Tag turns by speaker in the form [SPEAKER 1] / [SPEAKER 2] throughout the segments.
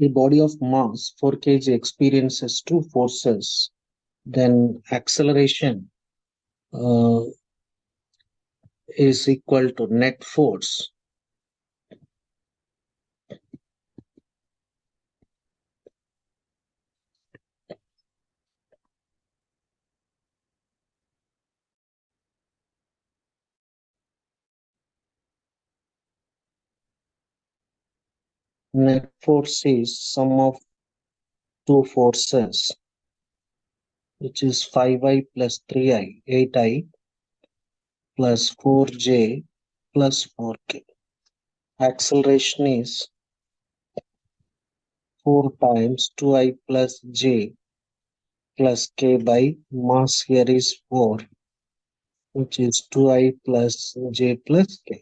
[SPEAKER 1] a body of mass 4 kg experiences two forces, then acceleration is equal to net force. Net force is sum of two forces, which is 5i plus 3i, 8i plus 4j plus 4k. Acceleration is 4 times 2i plus j plus k by mass here is 4, which is 2i plus j plus k.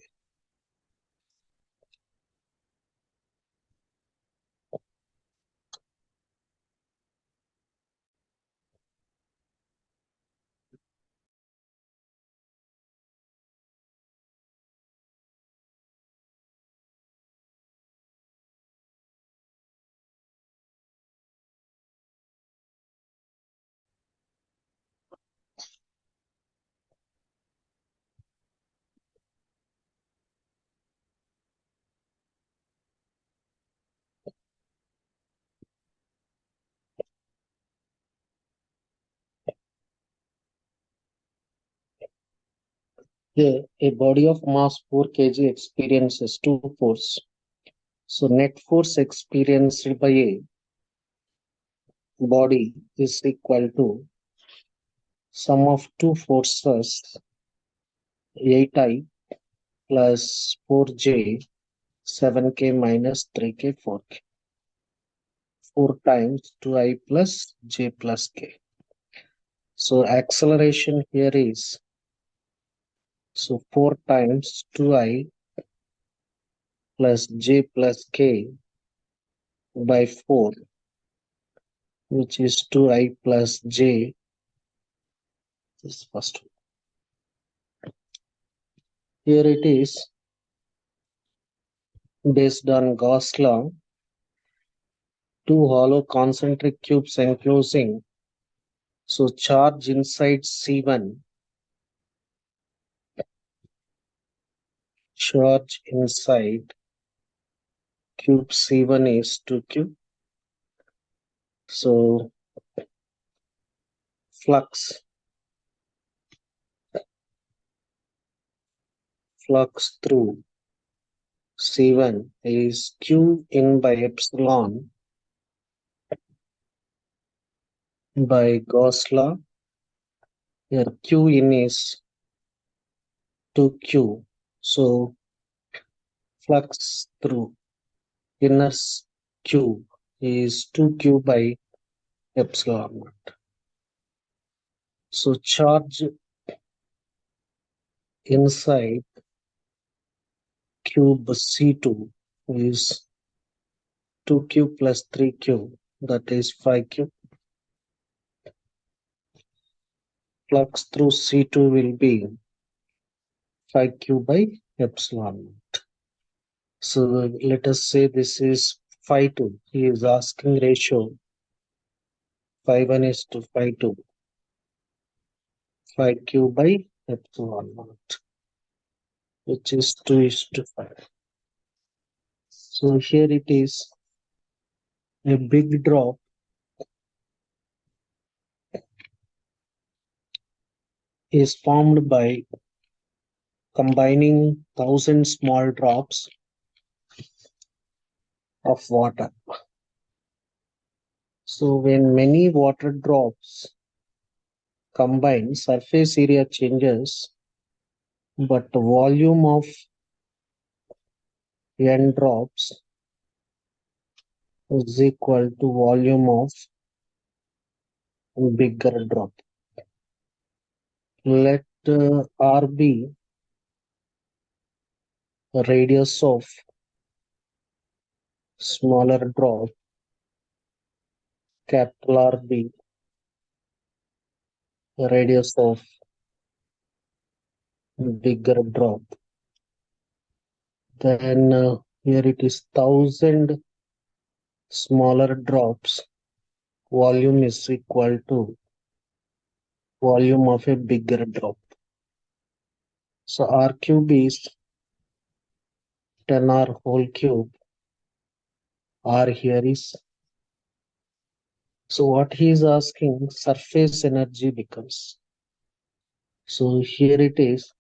[SPEAKER 1] Here, a body of mass 4 kg experiences two force. So net force experienced by a body is equal to sum of two forces 8i plus 4j 7k minus 3k 4k. 4 times 2i plus j plus k. So acceleration here is 4 times 2i plus j plus k by 4, which is 2i plus j. This first one. Here it is based on Gauss law. Two hollow concentric cubes enclosing. So charge inside C1. Charge inside cube C1 is 2q. So flux through C1 is q in by epsilon by Gauss law. Here q in is 2q. So flux through inner q is 2q by epsilon naught. So charge inside cube C2 is 2q plus 3q, that is 5q. Flux through C2 will be 5q by epsilon naught. So let us say this is phi2. He is asking ratio phi1 is to phi2. 5q by epsilon naught, which is 2 is to 5. So here it is a big drop is formed by combining 1,000 small drops of water. So when many water drops combine, surface area changes, but the volume of n drops is equal to volume of bigger drop. Let R be the radius of smaller drop, capital R be the radius of bigger drop. Then here it is 1,000 smaller drops, volume is equal to volume of a bigger drop. So R cube is 10R whole cube. R here is, so what he is asking, surface energy becomes. So here it is,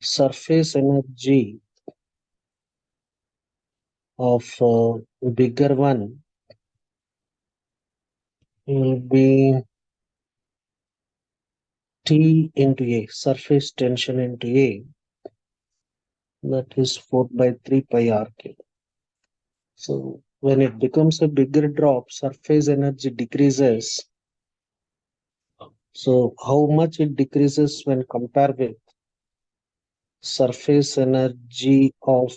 [SPEAKER 1] surface energy of bigger one will be T into A, surface tension into A, that is 4 by 3 pi R cube. So when it becomes a bigger drop, surface energy decreases. So how much it decreases when compared with surface energy of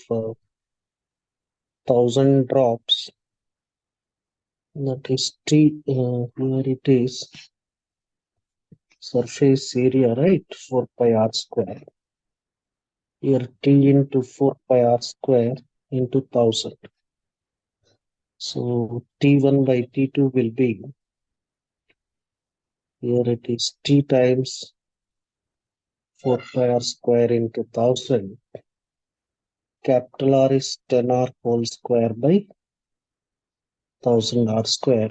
[SPEAKER 1] 1000 drops, that is T, here it is, surface area, right? 4 pi R square. Here T into 4 pi R square into 1000. So T1 by T2 will be, here it is T times 4 pi R square into 1000. Capital R is 10R whole square by 1000 R square.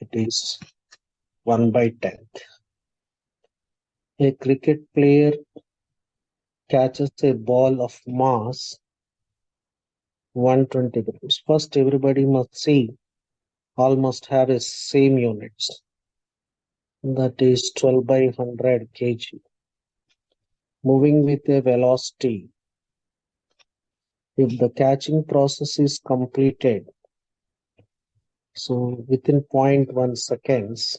[SPEAKER 1] It is 1 by 10. A cricket player catches a ball of mass 120 grams. First, everybody must see all must have a same units. That is 12 by 100 kg. Moving with a velocity. If the catching process is completed, so within 0.1 seconds,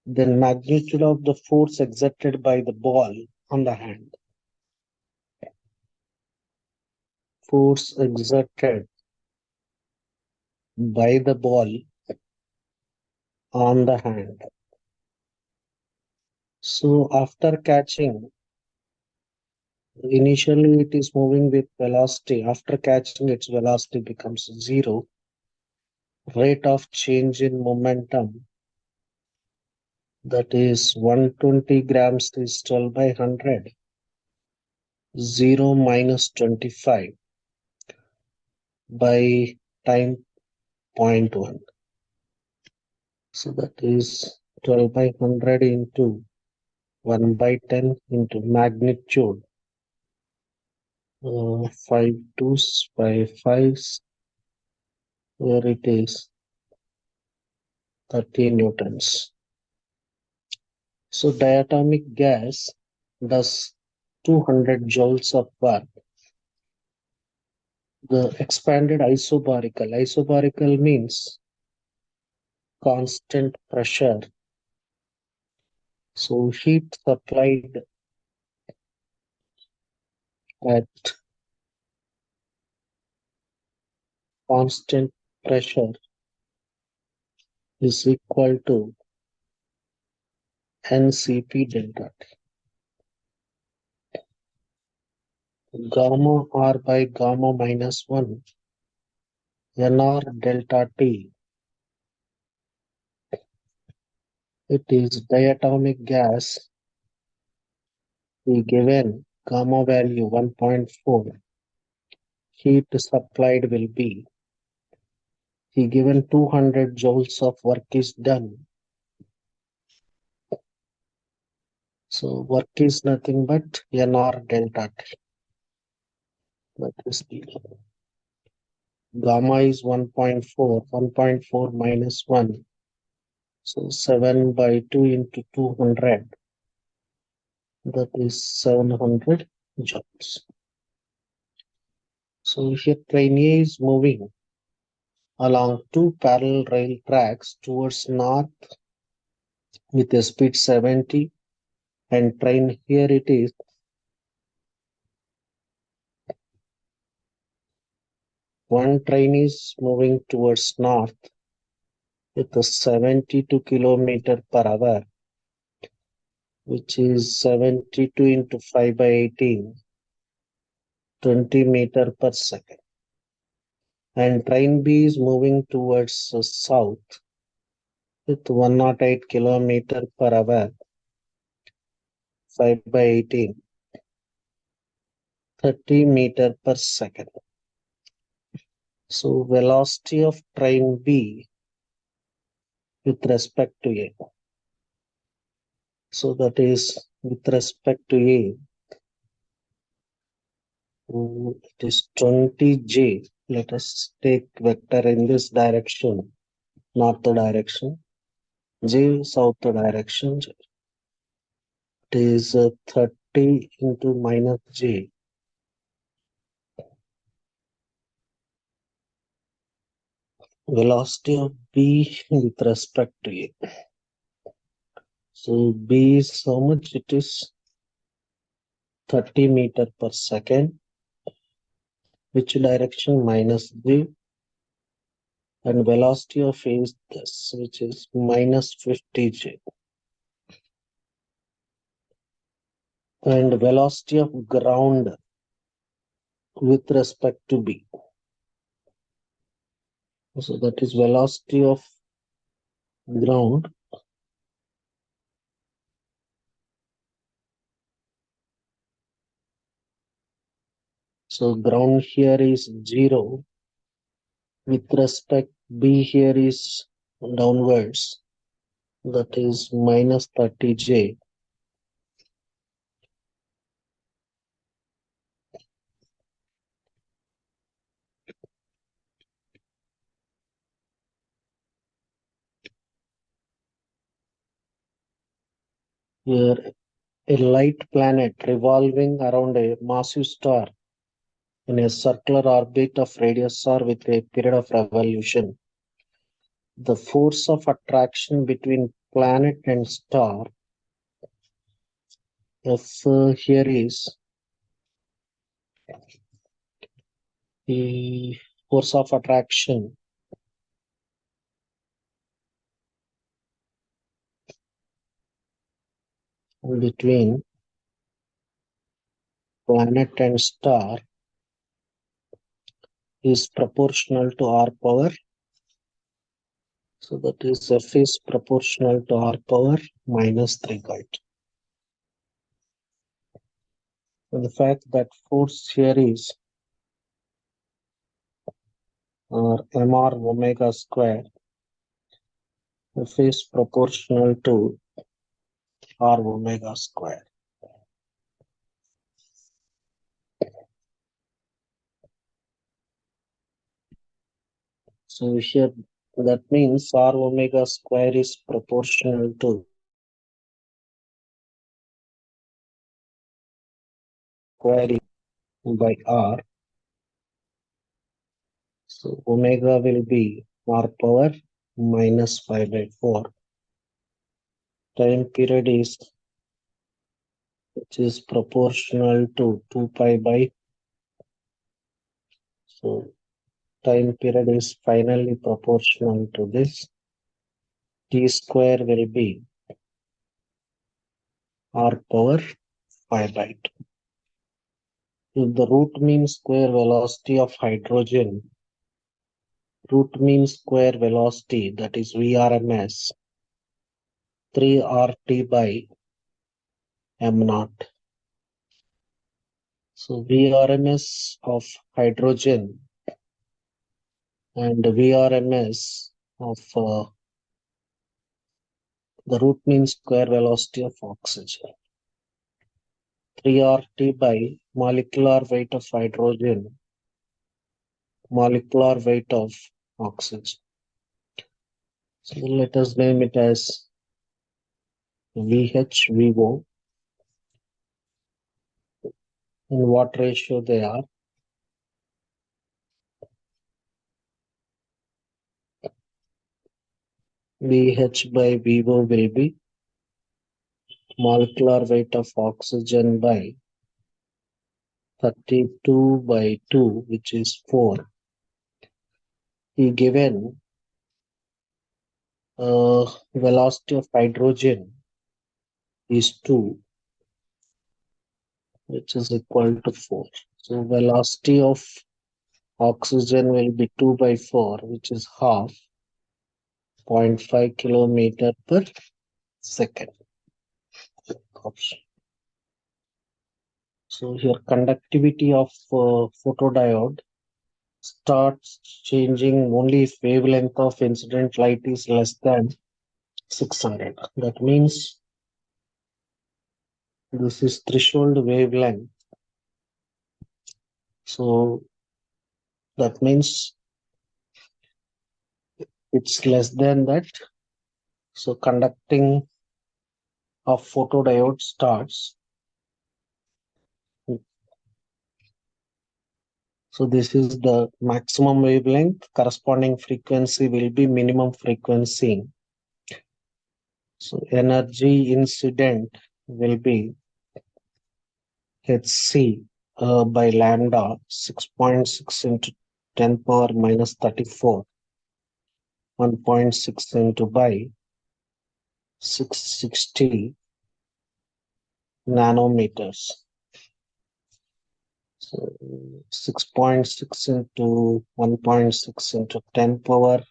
[SPEAKER 1] then magnitude of the force exerted by the ball on the hand. Force exerted by the ball on the hand. So after catching, initially it is moving with velocity. After catching, its velocity becomes 0. Rate of change in momentum, that is 120 grams is 12 by 100. 0 minus 25 by time 0.1. So that is 12 by 100 into 1 by 10 into magnitude. 5 2s by 5s, where it is 30 newtons. So diatomic gas does 200 joules of work. The expanded isobarical means constant pressure. So heat supplied at constant pressure is equal to NCP delta T. Gamma R by gamma minus 1 NR delta T. It is diatomic gas. We given gamma value 1.4. Heat supplied will be, he given 200 joules of work is done. So work is nothing but NR delta T. That is the gamma is 1.4. 1.4 minus 1. So 7 by 2 into 200. That is 700 joules. So here train A is moving along two parallel rail tracks towards north with a speed 70, and train here it is one train is moving towards north with a 72 kilometer per hour, which is 72 into 5 by 18, 20 meter per second. and train B is moving towards south with 108 kilometer per hour, 5 by 18, 30 meter per second. So velocity of train B with respect to A. So that is with respect to A, it is 20J. Let us take vector in this direction, north direction, J south direction. It is 30 into minus J. Velocity of B with respect to A. So B is how much? It is 30 meter per second. Which direction? Minus J. And velocity of A is this, which is minus 50J. And velocity of ground with respect to B. So that is velocity of ground So ground here is 0. With respect, B here is downwards. That is minus 30J. Here, a light planet revolving around a massive star in a circular orbit of radius r with a period of revolution. The force of attraction between planet and star, F here is the force of attraction between planet and star is proportional to r power. So that is F is proportional to r power minus 3 kite. And the fact that force here is mr omega square, F is proportional to r omega square. So here that means r omega square is proportional to square by r. So omega will be r power minus 5 by 4. Time period is which is proportional to 2 pi by. So time period is finally proportional to this. T square will be r power 5 by 2. If the root mean square velocity of hydrogen, root mean square velocity, that is VRMS, 3RT by m naught. So VRMS of hydrogen and VRMS of the root mean square velocity of oxygen. 3RT by molecular weight of hydrogen, molecular weight of oxygen. So let us name it as VHVO. In what ratio they are? VH by VO will be molecular weight of oxygen by 32 by 2, which is 4. He given velocity of hydrogen is 2, which is equal to 4. So velocity of Oxygen will be 2 by 4, which is half, 0.5 kilometer per second. Option. So here conductivity of photodiode starts changing only if wavelength of incident light is less than 600. That means this is threshold wavelength. So that means it's less than that. So conducting of photodiode starts. So this is the maximum wavelength. Corresponding frequency will be minimum frequency. So energy incident will be Hc by lambda 6.6 into 10 power minus 34, 1.6 into by 660 nanometers. So 6.6 into 1.6 into 10 power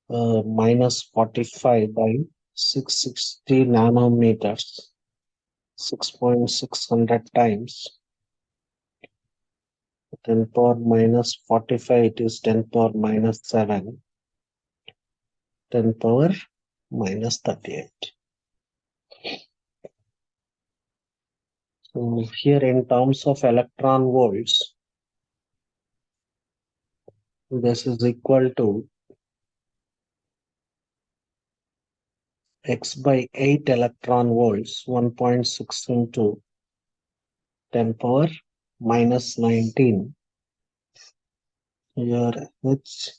[SPEAKER 1] minus 45 by 660 nanometers. 6.600 times 10 power minus 45, it is 10 power minus 7, 10 power minus 38. So here in terms of electron volts, this is equal to x by 8 electron volts, 1.6 into 10 power minus 19. Here h,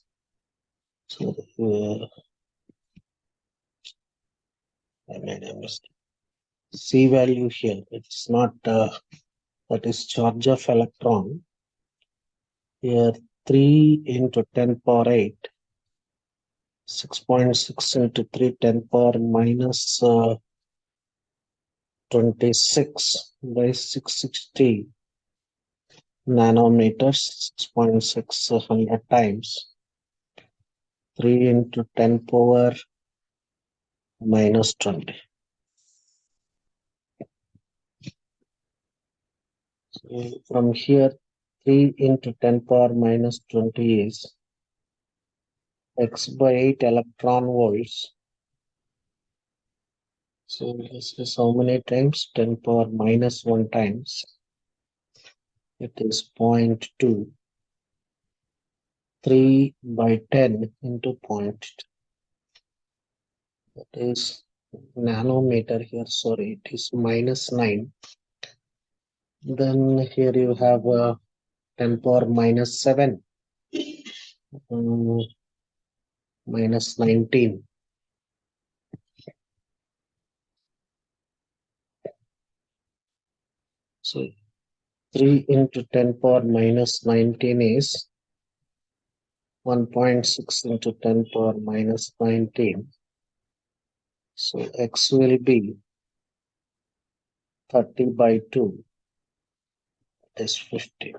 [SPEAKER 1] so I made a mistake. C value here, it's not that is charge of electron. Here 3 into 10 power 8, 6.6 into 3 10 power minus 26 by 660 nanometers, 6.600 times 3 into 10 power minus 20. So from here 3 into 10 power minus 20 is x by 8 electron volts. So this is how many times? 10 power minus 1 times. It is 0.2. 3 by 10 into 0.2. That is nanometer here. Sorry, it is minus 9. Then here you have 10 power minus 7. Minus 19. So 3 into 10 power minus 19 is 1.6 into 10 power minus 19. So x will be 30 by 2. That is 50.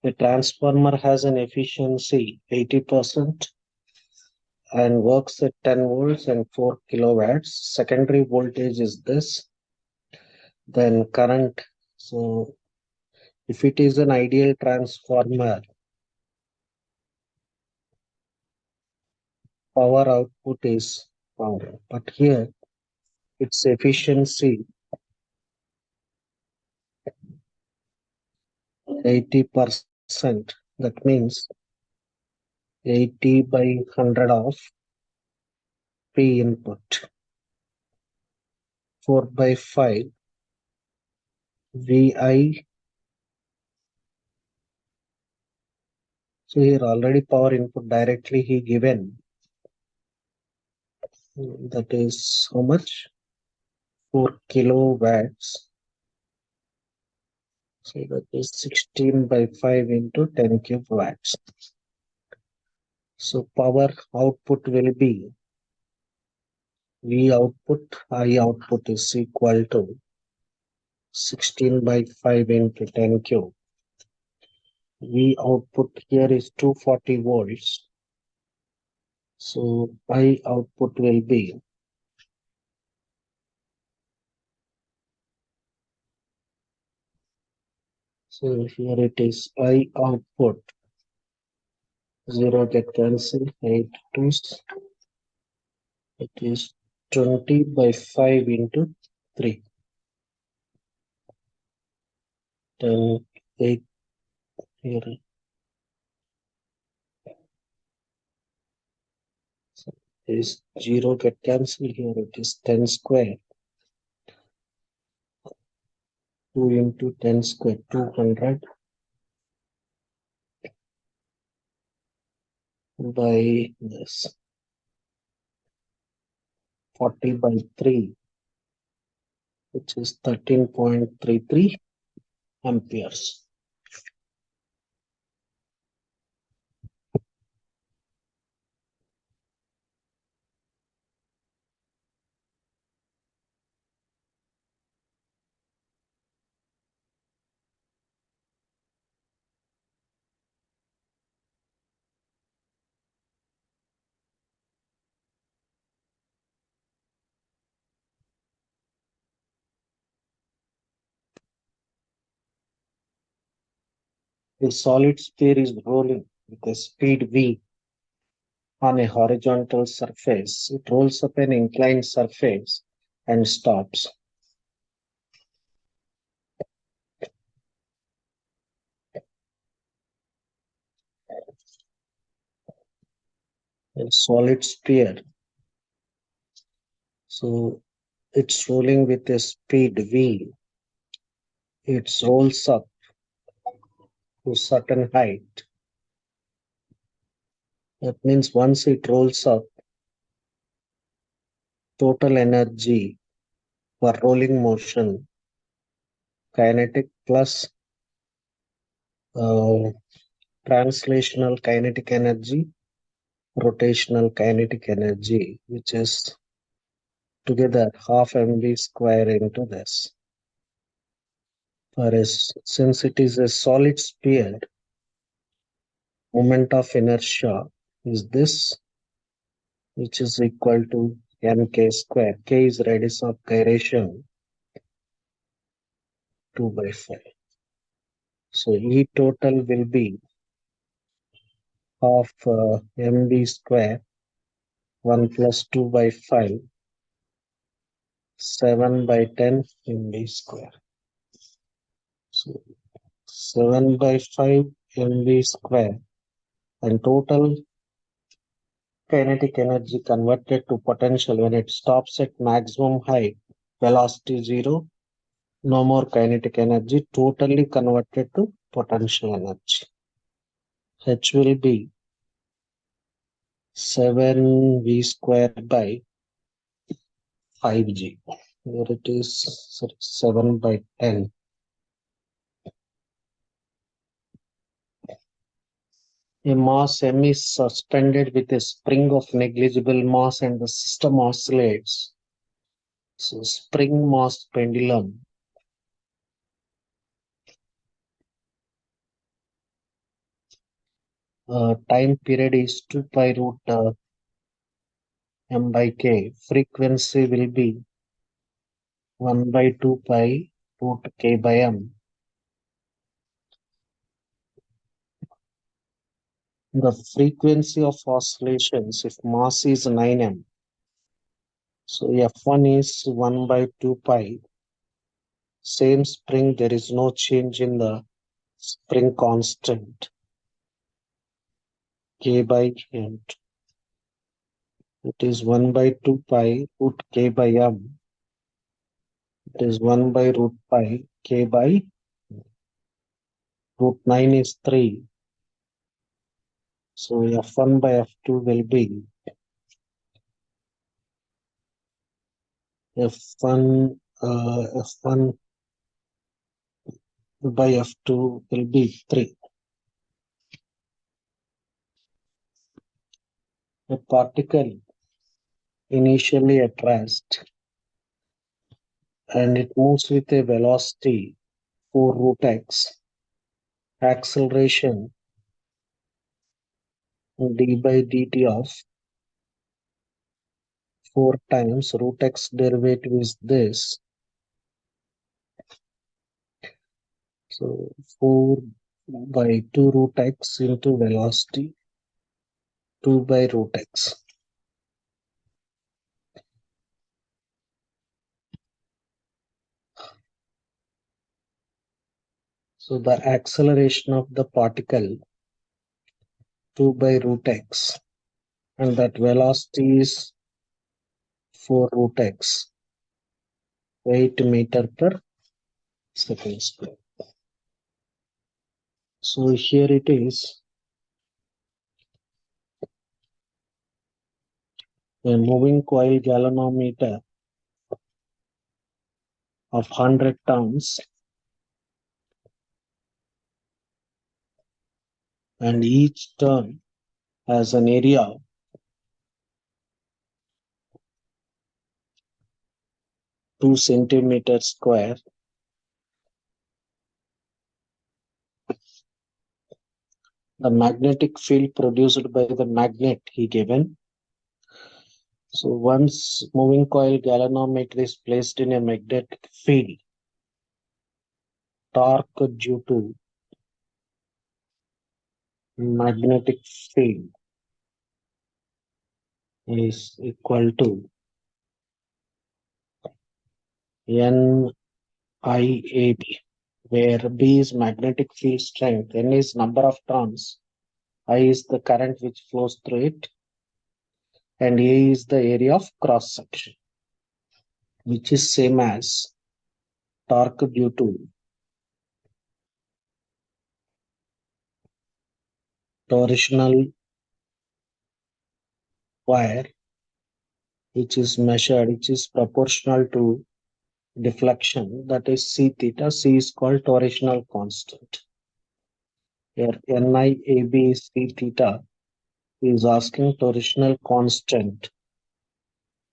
[SPEAKER 1] The transformer has an efficiency 80% and works at 10 volts and 4 kilowatts. Secondary voltage is this. Then current. So if it is an ideal transformer, power output is power. But here its efficiency 80%. That means 80 by 100 of P input. 4 by 5 VI. So here already power input directly he given. That is how much? 4 kilowatts. So that is 16 by 5 into 10 cube watts. So power output will be V output, I output is equal to 16 by 5 into 10 cube. V output here is 240 volts. So I output will be, so here it is I output 0 get cancelled, 8 twos. It is 20 by 5 into 3. 10, 8 here. So is 0 get cancelled here. It is 10 square. 2 into 10 square, 200 by this 40 by 3, which is 13.33 amperes. A solid sphere is rolling with a speed v on a horizontal surface. It rolls up an inclined surface and stops. A solid sphere. So it's rolling with a speed v. It rolls up to certain height. That means once it rolls up, total energy for rolling motion, kinetic plus uh, translational kinetic energy, rotational kinetic energy, which is together half mv square into this. Whereas since it is a solid sphere, moment of inertia is this, which is equal to mk square. K is radius of gyration, 2 by 5. So E total will be half mv square, 1 plus 2 by 5, 7 by 10 mv square. So 7 by 5 mv square, and total kinetic energy converted to potential when it stops at maximum height, velocity 0, no more kinetic energy, totally converted to potential energy. H will be 7v square by 5g. Here it is 7 by 10. A mass M is suspended with a spring of negligible mass and the system oscillates. So spring mass pendulum. Time period is 2 pi root m by k. Frequency will be 1 by 2 pi root k by m. The frequency of oscillations, if mass is 9m, so F1 is 1 by 2 pi. Same spring, there is no change in the spring constant, k by m. It is 1 by 2 pi root k by m. It is 1 by root pi k by root 9 is 3. So F1 by F2 will be F1 by F2 will be 3. A particle initially at rest and it moves with a velocity 4 root x. acceleration d by dt of 4 times root x derivative is this. So 4 by 2 root x into velocity 2 by root x. So the acceleration of the particle 2 by root x, and that velocity is 4 root x, 8 meter per second square. So here it is, a moving coil galvanometer of 100 tons, and each turn has an area 2 centimeters square. The magnetic field produced by the magnet he given. So once moving coil galvanometer is placed in a magnetic field, torque due to magnetic field is equal to NIAB, where B is magnetic field strength, N is number of turns, I is the current which flows through it, and A is the area of cross section, which is same as torque due to torsional wire, which is measured, which is proportional to deflection, that is C theta. C is called torsional constant. Here NIAB is C theta. He is asking torsional constant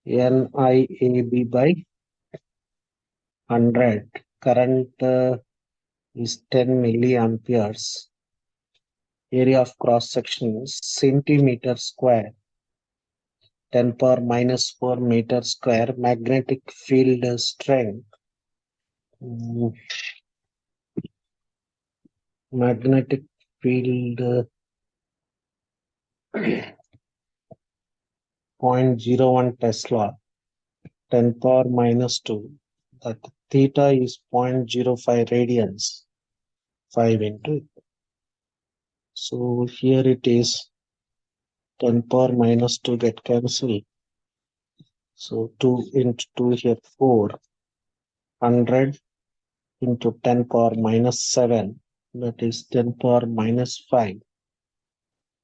[SPEAKER 1] NIAB by 100. Current is 10 milliamperes. Area of cross section is centimeter square. 10 power minus 4 meter square. Magnetic field strength. Magnetic field 0.01 Tesla, 10 power minus 2. That theta is 0.05 radians, 5 into. So here it is 10 power minus 2 get cancelled. So 2 into 2 here 4. 100 into 10 power minus 7. That is 10 power minus 5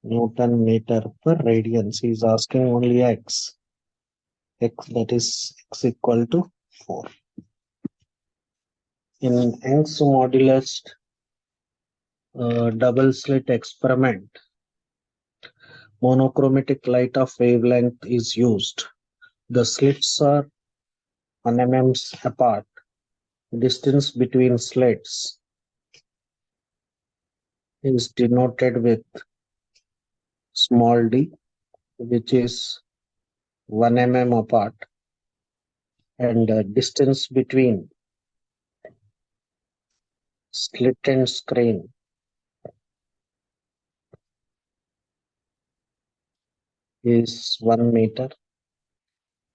[SPEAKER 1] Newton meter per radians. He is asking only x. X, that is x equal to 4. In Young's modulus double slit experiment, monochromatic light of wavelength is used. The slits are 1 mm apart. Distance between slits is denoted with small d, which is 1 mm apart, and distance between slit and screen is 1 meter.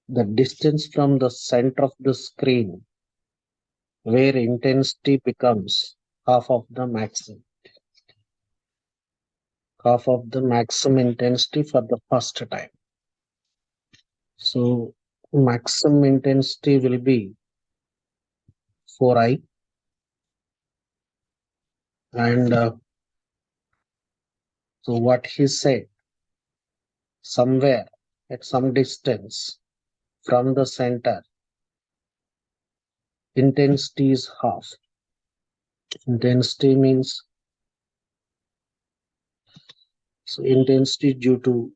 [SPEAKER 1] The distance from the center of the screen, where intensity becomes half of the maximum intensity for the first time. So maximum intensity will be 4i, and so what he said, somewhere at some distance from the center, intensity is half. Intensity means, so intensity due to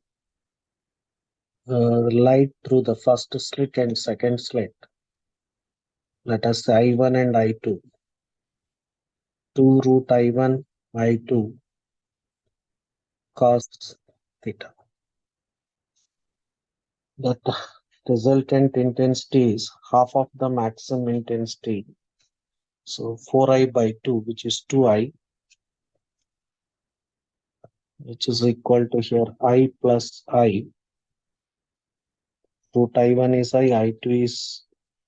[SPEAKER 1] light through the first slit and second slit. Let us say I1 and I2. 2 root I1 I2 cos theta. That resultant intensity is half of the maximum intensity. So 4I by 2, which is 2I, which is equal to here I plus I. Root I1 is I2 is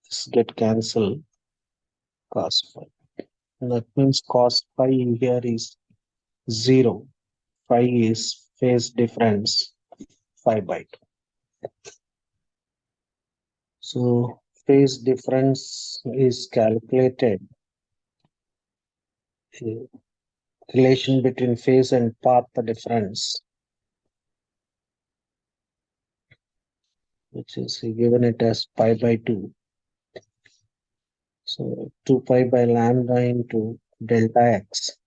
[SPEAKER 1] this get cancelled, cos phi. That means cos phi here is 0. Phi is phase difference 5 by 2. So phase difference is calculated. Relation between phase and path difference, which is given it as pi by 2. So 2 pi by lambda into delta x.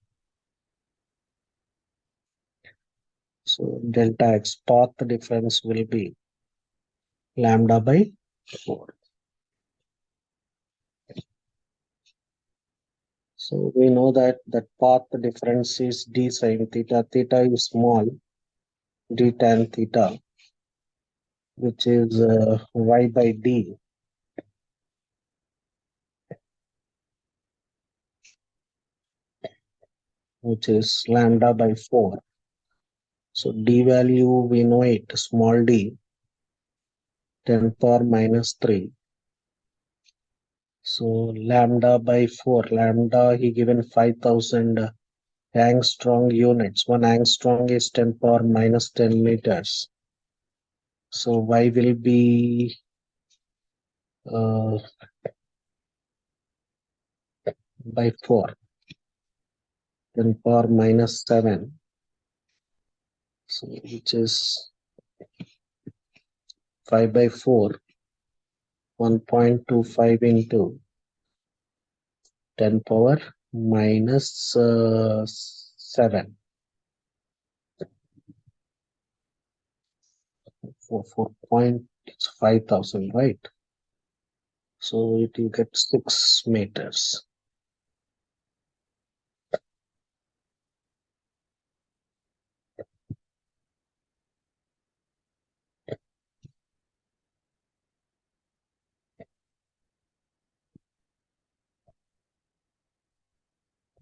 [SPEAKER 1] So delta x path difference will be lambda by 4. So we know that the path difference is d sine theta. Theta is small, d tan theta, which is y by d, which is lambda by 4. So d value, we know it, small d, 10 power minus 3. So lambda by 4, lambda he given 5,000 angstrom units. 1 angstrom is 10 power minus 10 meters. So y will be uh, by 4, 10 power minus 7. So which is 5 by 4, 1.25 into 10 power minus 7. 4 it's 5,000, right? So it will get 6 meters.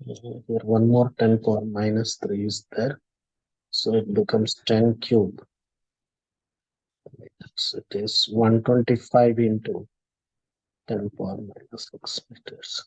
[SPEAKER 1] Here one more 10 power minus 3 is there. So it becomes 10 cube. So it is 125 into 10 power minus 6 meters.